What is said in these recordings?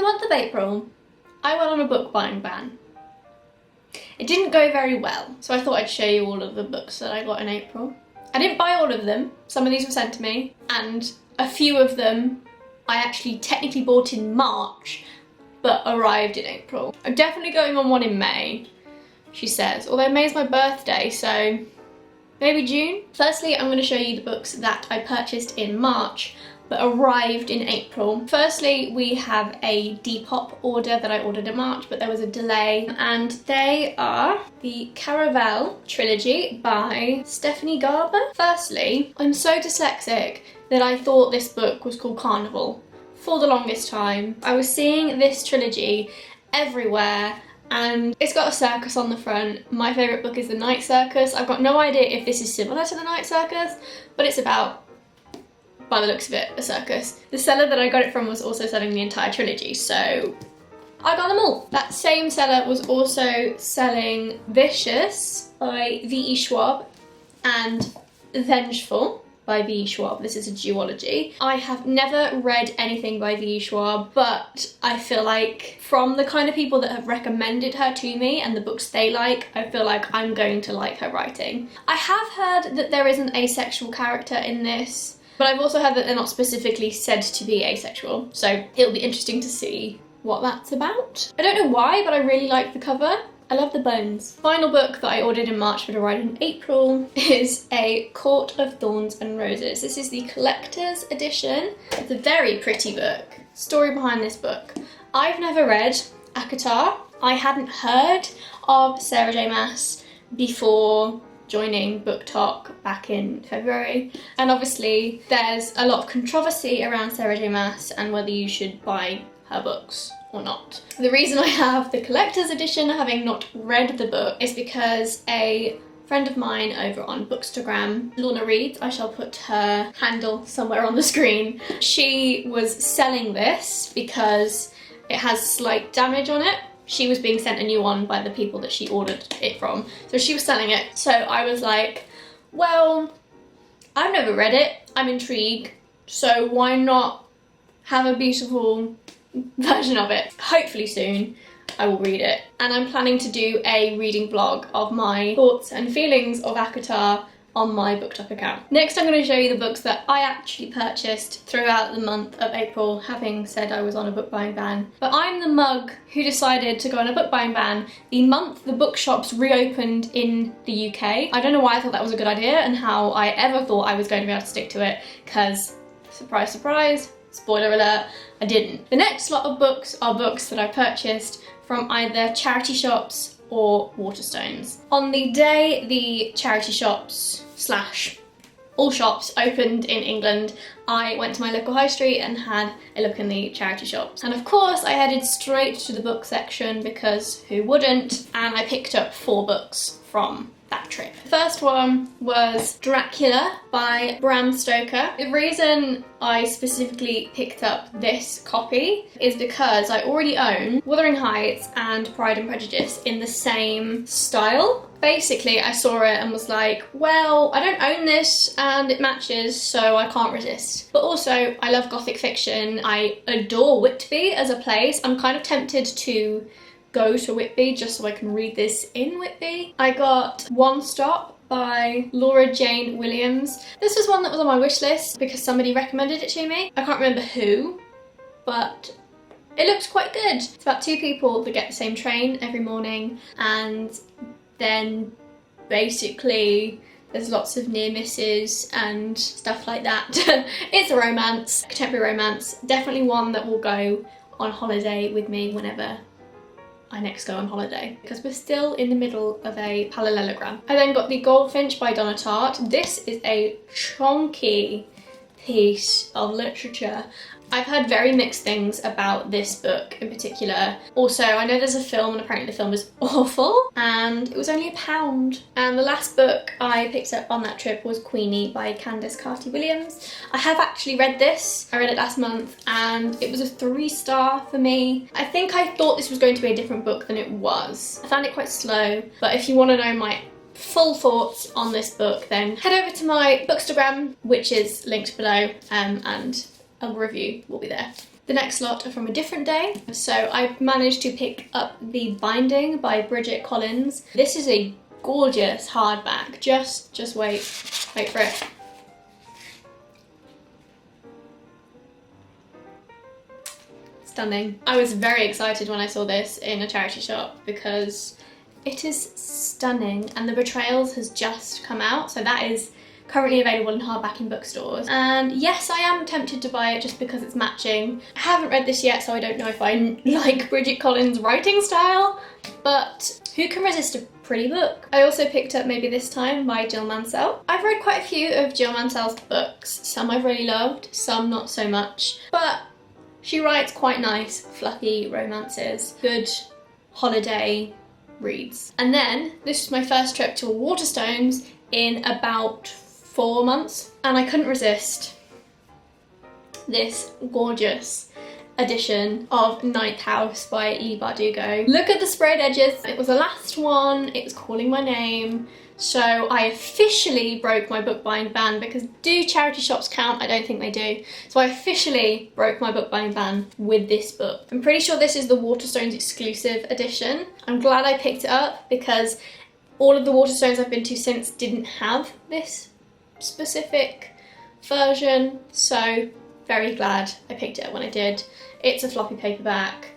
month of April, I went on a book buying ban. It didn't go very well, so I thought I'd show you all of the books that I got in April. I didn't buy all of them, some of these were sent to me, and a few of them I actually technically bought in March, but arrived in April. I'm definitely going on one in May, she says, although May's my birthday, so maybe June. Firstly, I'm going to show you the books that I purchased in March but arrived in April. Firstly, we have a Depop order that I ordered in March, but there was a delay, and they are the Caravel trilogy by Stephanie Garber. Firstly, I'm so dyslexic that I thought this book was called Carnival for the longest time. I was seeing this trilogy everywhere, and it's got a circus on the front. My favourite book is The Night Circus. I've got no idea if this is similar to The Night Circus, but it's about, by the looks of it, a circus. The seller that I got it from was also selling the entire trilogy, so I got them all. That same seller was also selling Vicious by V.E. Schwab and Vengeful by V.E. Schwab. This is a duology. I have never read anything by V.E. Schwab, but I feel like from the kind of people that have recommended her to me and the books they like, I feel like I'm going to like her writing. I have heard that there is an asexual character in this, but I've also heard that they're not specifically said to be asexual, so it'll be interesting to see what that's about. I don't know why, but I really like the cover. I love the bones. Final book that I ordered in March but arrived in April is A Court of Thorns and Roses. This is the collector's edition. It's a very pretty book. Story behind this book. I've never read ACOTAR. I hadn't heard of Sarah J Maas before joining Book Talk back in February, and obviously there's a lot of controversy around Sarah J Maas and whether you should buy her books or not. The reason I have the collector's edition, having not read the book, is because a friend of mine over on Bookstagram, Lorna Reads, I shall put her handle somewhere on the screen, she was selling this because it has slight damage on it. She was being sent a new one by the people that she ordered it from, so she was selling it. So I was like, well, I've never read it, I'm intrigued, so why not have a beautiful version of it? Hopefully soon I will read it, and I'm planning to do a reading vlog of my thoughts and feelings of ACOTAR on my BookTok account. Next, I'm going to show you the books that I actually purchased throughout the month of April, having said I was on a book buying ban. But I'm the mug who decided to go on a book buying ban the month the bookshops reopened in the UK. I don't know why I thought that was a good idea and how I ever thought I was going to be able to stick to it, because surprise, surprise, spoiler alert, I didn't. The next lot of books are books that I purchased from either charity shops or Waterstones. On the day the charity shops / all shops opened in England, I went to my local high street and had a look in the charity shops. And of course I headed straight to the book section, because who wouldn't, and I picked up 4 books from that trip. The first one was Dracula by Bram Stoker. The reason I specifically picked up this copy is because I already own Wuthering Heights and Pride and Prejudice in the same style. Basically, I saw it and was like, well, I don't own this and it matches, so I can't resist. But also, I love gothic fiction. I adore Whitby as a place. I'm kind of tempted to go to Whitby just so I can read this in Whitby. I got One Stop by Laura Jane Williams. This was one that was on my wish list because somebody recommended it to me. I can't remember who, but it looks quite good. It's about 2 people that get the same train every morning, and then basically there's lots of near misses and stuff like that. It's a romance, contemporary romance. Definitely one that will go on holiday with me whenever I next go on holiday, because we're still in the middle of a parallelogram. I then got The Goldfinch by Donna Tartt. This is a chunky piece of literature. I've heard very mixed things about this book in particular. Also, I know there's a film and apparently the film is awful, and it was only £1. And the last book I picked up on that trip was Queenie by Candace Carty-Williams. I have actually read this. I read it last month and it was a 3-star for me. I think I thought this was going to be a different book than it was. I found it quite slow, but if you want to know my full thoughts on this book, then head over to my Bookstagram, which is linked below, and a review will be there. The next lot are from a different day. So I managed to pick up The Binding by Bridget Collins. This is a gorgeous hardback. Just wait for it. Stunning. I was very excited when I saw this in a charity shop because it is stunning, and The Betrayals has just come out, so that is currently available in hardback in bookstores. And yes, I am tempted to buy it just because it's matching. I haven't read this yet, so I don't know if I like Bridget Collins' writing style, but who can resist a pretty book? I also picked up Maybe This Time by Jill Mansell. I've read quite a few of Jill Mansell's books. Some I've really loved, some not so much, but she writes quite nice, fluffy romances, good holiday reads. And then this was my first trip to Waterstones in about 4 months, and I couldn't resist this gorgeous edition of Ninth House by Leigh Bardugo. Look at the sprayed edges. It was the last one, it was calling my name. So I officially broke my book buying ban, because do charity shops count? I don't think they do. So I officially broke my book buying ban with this book. I'm pretty sure this is the Waterstones exclusive edition. I'm glad I picked it up because all of the Waterstones I've been to since didn't have this specific version. So very glad I picked it up when I did. It's a floppy paperback.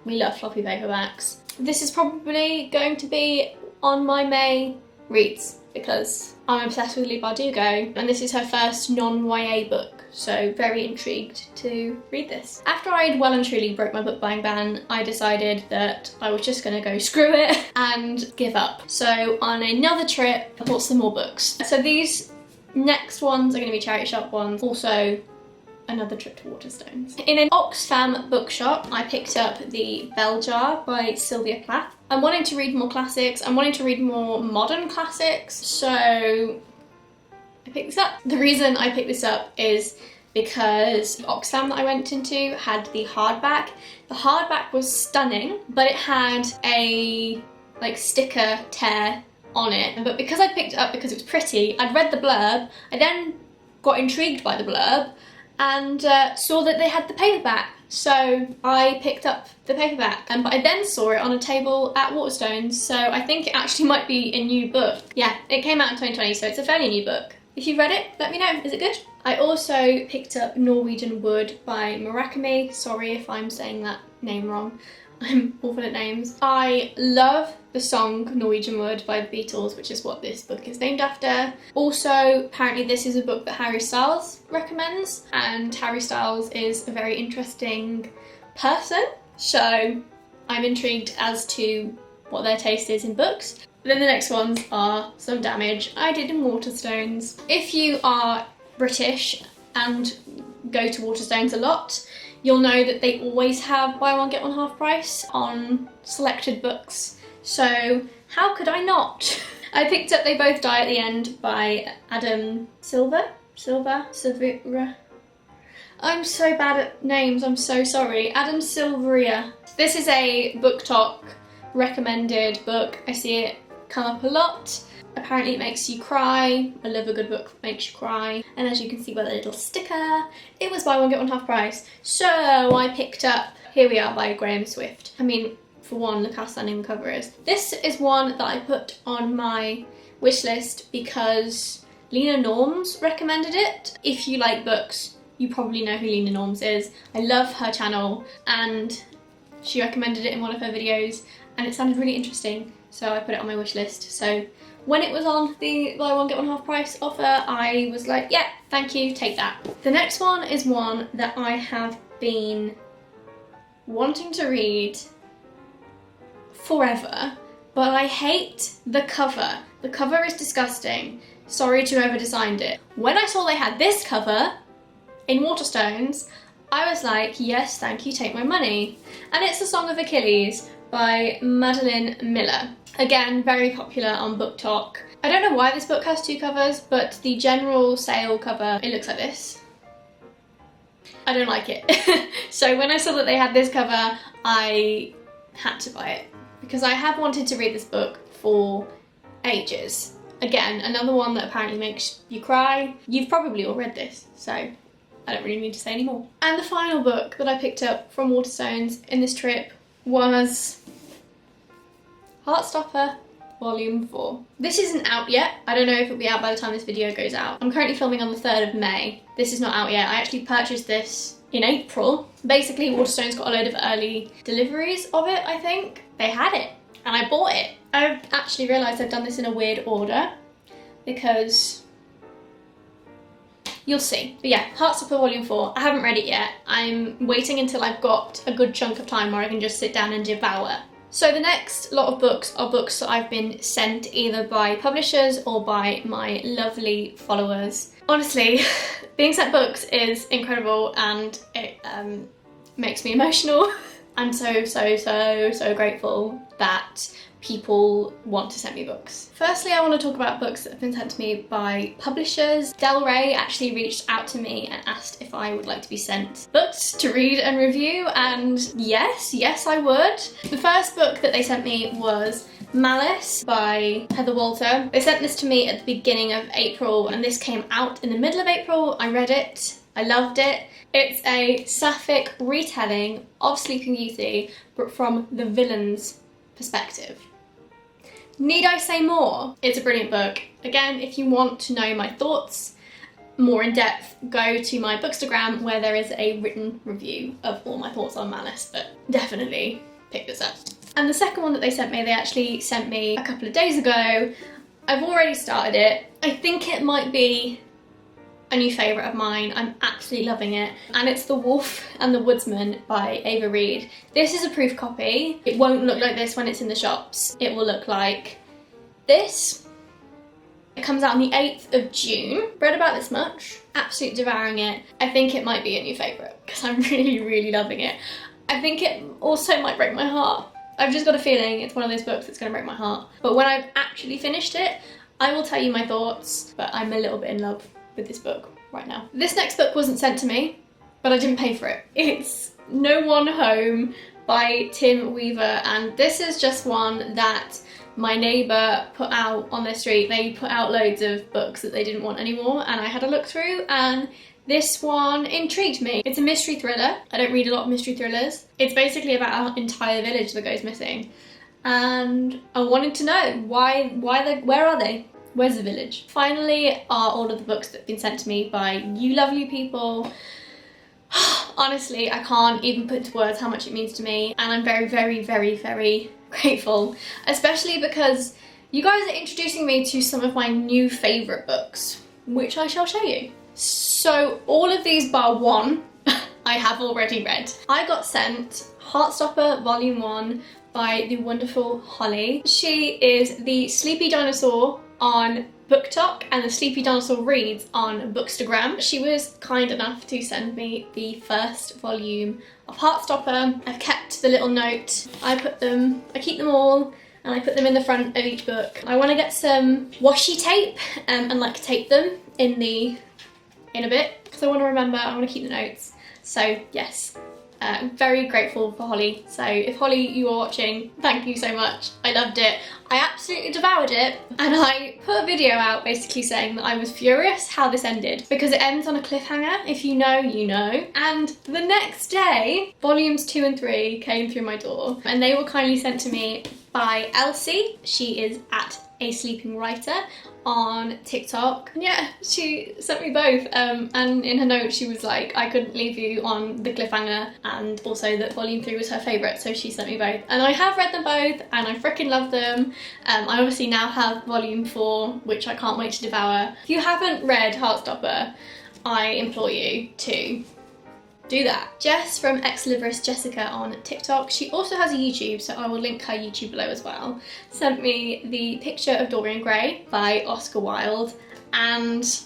We love floppy paperbacks. This is probably going to be on my May reads because I'm obsessed with Leigh Bardugo, and this is her first non-YA book, so very intrigued to read this. After I'd well and truly broke my book buying ban, I decided that I was just gonna go screw it and give up. So on another trip, I bought some more books. So these next ones are gonna be charity shop ones, also another trip to Waterstones. In an Oxfam bookshop, I picked up The Bell Jar by Sylvia Plath. I'm wanting to read more classics, I'm wanting to read more modern classics, so I picked this up. The reason I picked this up is because Oxfam that I went into had the hardback. The hardback was stunning, but it had a sticker tear on it. But because I picked it up because it was pretty, I'd read the blurb, I then got intrigued by the blurb, and saw that they had the paperback, so I picked up the paperback. But I then saw it on a table at Waterstones, so I think it actually might be a new book. Yeah, it came out in 2020, so it's a fairly new book. If you've read it, let me know. Is it good? I also picked up Norwegian Wood by Murakami. Sorry if I'm saying that name wrong. I'm awful at names. I love the song Norwegian Wood by the Beatles, which is what this book is named after. Also, apparently this is a book that Harry Styles recommends, and Harry Styles is a very interesting person, so I'm intrigued as to what their taste is in books. Then the next ones are some damage I did in Waterstones. If you are British and go to Waterstones a lot, you'll know that they always have buy one get one half price on selected books. So how could I not? I picked up They Both Die at the End by Adam Silvera. I'm so bad at names, I'm so sorry. Adam Silvera. This is a Book Talk recommended book. I see it come up a lot. Apparently it makes you cry. I love a good book that makes you cry. And as you can see by the little sticker, it was buy one get one half price. So I picked up Here We Are by Graham Swift. I mean, for one, look how stunning the cover is. This is one that I put on my wish list because Lena Norms recommended it. If you like books, you probably know who Lena Norms is. I love her channel, and she recommended it in one of her videos, and it sounded really interesting, so I put it on my wish list. So when it was on the buy one get one half price offer, I was like, yeah, thank you, take that. The next one is one that I have been wanting to read forever, but I hate the cover. The cover is disgusting. Sorry to whoever designed it. When I saw they had this cover in Waterstones, I was like, yes, thank you, take my money. And it's The Song of Achilles by Madeline Miller. Again, very popular on Book Talk. I don't know why this book has two covers, but the general sale cover, it looks like this. I don't like it. So when I saw that they had this cover, I had to buy it because I have wanted to read this book for ages. Again, another one that apparently makes you cry. You've probably all read this, so I don't really need to say any more. And the final book that I picked up from Waterstones in this trip was Heartstopper Volume 4. This isn't out yet. I don't know if it'll be out by the time this video goes out. I'm currently filming on the 3rd of May. This is not out yet. I actually purchased this in April. Basically, Waterstones got a load of early deliveries of it, I think. They had it, and I bought it. I've actually realised I've done this in a weird order, because you'll see. But yeah, Heartstopper Volume 4. I haven't read it yet. I'm waiting until I've got a good chunk of time where I can just sit down and devour. So the next lot of books are books that I've been sent either by publishers or by my lovely followers. Honestly, being sent books is incredible, and it makes me emotional. I'm so grateful that people want to send me books. Firstly, I want to talk about books that have been sent to me by publishers. Del Rey actually reached out to me and asked if I would like to be sent books to read and review, and yes I would. The first book that they sent me was Malice by Heather Walter. They sent this to me at the beginning of April, and this came out in the middle of April. I read it, I loved it. It's a sapphic retelling of Sleeping Beauty, but from the villain's perspective. Need I say more? It's a brilliant book. Again, if you want to know my thoughts more in depth, go to my Bookstagram where there is a written review of all my thoughts on Malice, but definitely pick this up. And the second one that they actually sent me a couple of days ago. I've already started it. I think it might be a new favourite of mine. I'm absolutely loving it. And it's The Wolf and the Woodsman by Ava Reid. This is a proof copy. It won't look like this when it's in the shops. It will look like this. It comes out on the 8th of June. Read about this much. Absolutely devouring it. I think it might be a new favourite because I'm really loving it. I think it also might break my heart. I've just got a feeling it's one of those books that's going to break my heart. But when I've actually finished it, I will tell you my thoughts, but I'm a little bit in love with this book right now. This next book wasn't sent to me, but I didn't pay for it. It's No One Home by Tim Weaver, and this is just one that my neighbour put out on their street. They put out loads of books that they didn't want anymore, and I had a look through, and this one intrigued me. It's a mystery thriller. I don't read a lot of mystery thrillers. It's basically about an entire village that goes missing, and I wanted to know where are they? Where's the village? Finally are all of the books that have been sent to me by you lovely people. Honestly, I can't even put into words how much it means to me, and I'm very grateful, especially because you guys are introducing me to some of my new favourite books, which I shall show you. So all of these bar one, I have already read. I got sent Heartstopper Volume 1 by the wonderful Holly. She is the Sleepy Dinosaur on BookTok and the Sleepy Dinosaur Reads on Bookstagram. She was kind enough to send me the first volume of Heartstopper. I've kept the little note. I keep them all, and I put them in the front of each book. I want to get some washi tape and like tape them in a bit, because I want to remember, I want to keep the notes. So yes, I'm very grateful for Holly. So if Holly, you are watching, thank you so much. I loved it. I absolutely devoured it, and I put a video out basically saying that I was furious how this ended, because it ends on a cliffhanger. If you know, you know. And the next day, volumes 2 and 3 came through my door, and they were kindly sent to me by Elsie. She is at A Sleeping Writer on TikTok. And yeah, she sent me both, and in her note she was like, I couldn't leave you on the cliffhanger, and also that volume 3 was her favourite, so she sent me both. And I have read them both, and I freaking love them. I obviously now have volume 4, which I can't wait to devour. If you haven't read Heartstopper, I implore you to do that. Jess from Exliverous Jessica on TikTok, she also has a YouTube, so I will link her YouTube below as well, sent me the Picture of Dorian Gray by Oscar Wilde, and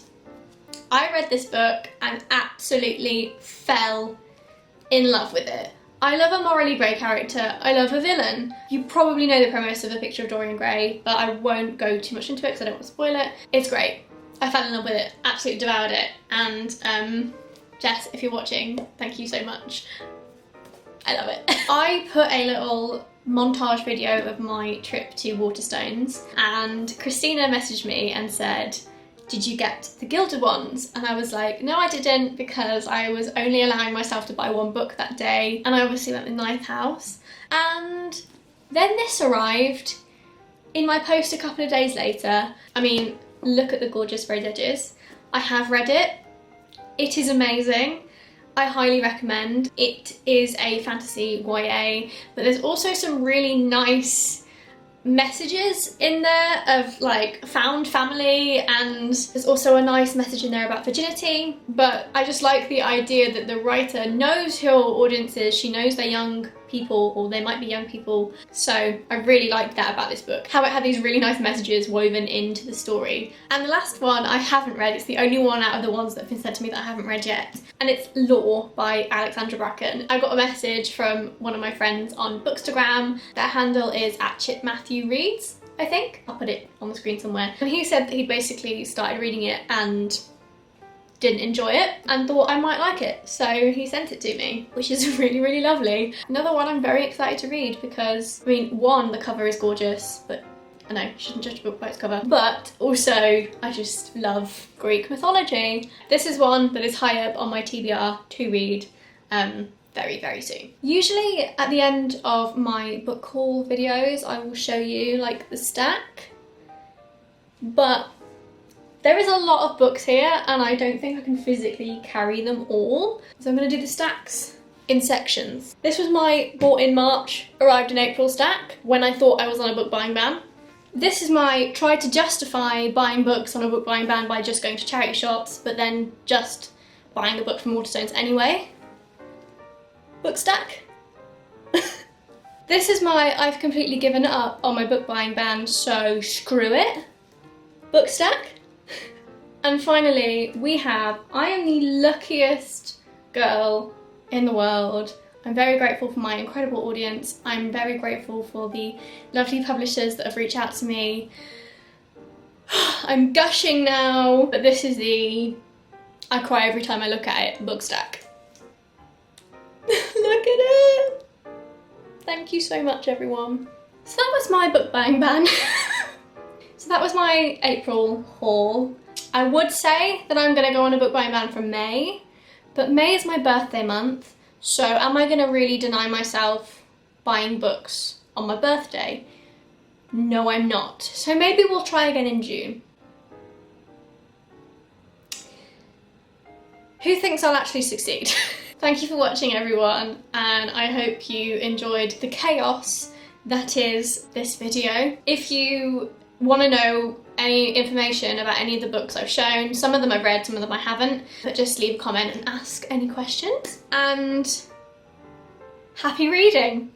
I read this book and absolutely fell in love with it. I love a morally grey character, I love a villain. You probably know the premise of A Picture of Dorian Gray, but I won't go too much into it because I don't want to spoil it. It's great. I fell in love with it, absolutely devoured it, and Jess, if you're watching, thank you so much. I love it. I put a little montage video of my trip to Waterstones, and Christina messaged me and said, did you get the Gilded ones? And I was like, no, I didn't, because I was only allowing myself to buy one book that day, and I obviously went with Gilded House. And then this arrived in my post a couple of days later. I mean, look at the gorgeous frayed edges. I have read it. It is amazing. I highly recommend. It is a fantasy YA, but there's also some really nice messages in there of like found family, and there's also a nice message in there about virginity. But I just like the idea that the writer knows who her audience is. She knows they're young people, or they might be young people, so I really liked that about this book, how it had these really nice messages woven into the story. And the last one I haven't read, it's the only one out of the ones that have been sent to me that I haven't read yet, and it's Lore by Alexandra Bracken. I got a message from one of my friends on Bookstagram. Their handle is @ChipMatthewReads, I think. I'll put it on the screen somewhere. And he said that he'd basically started reading it and didn't enjoy it and thought I might like it, so he sent it to me, which is really, really lovely. Another one I'm very excited to read because, I mean, one, the cover is gorgeous, but I know, you shouldn't judge a book by its cover, but also I just love Greek mythology. This is one that is high up on my TBR to read very, very soon. Usually at the end of my book haul videos, I will show you like the stack, but there is a lot of books here and I don't think I can physically carry them all. So I'm gonna do the stacks in sections. This was my bought in March, arrived in April stack when I thought I was on a book buying ban. This is my tried to justify buying books on a book buying ban by just going to charity shops, but then just buying the book from Waterstones anyway. Book stack. This is my I've completely given up on my book buying ban, so screw it. Book stack. And finally, we have I am the luckiest girl in the world. I'm very grateful for my incredible audience. I'm very grateful for the lovely publishers that have reached out to me. I'm gushing now, but this is the I cry every time I look at it book stack. Look at it! Thank you so much, everyone. So that was my book buying ban. So that was my April haul. I would say that I'm gonna go on a book buying ban from May, but May is my birthday month, so am I gonna really deny myself buying books on my birthday? No, I'm not. So maybe we'll try again in June. Who thinks I'll actually succeed? Thank you for watching, everyone, and I hope you enjoyed the chaos that is this video. If you want to know any information about any of the books I've shown, some of them I've read, some of them I haven't, but just leave a comment and ask any questions, and happy reading!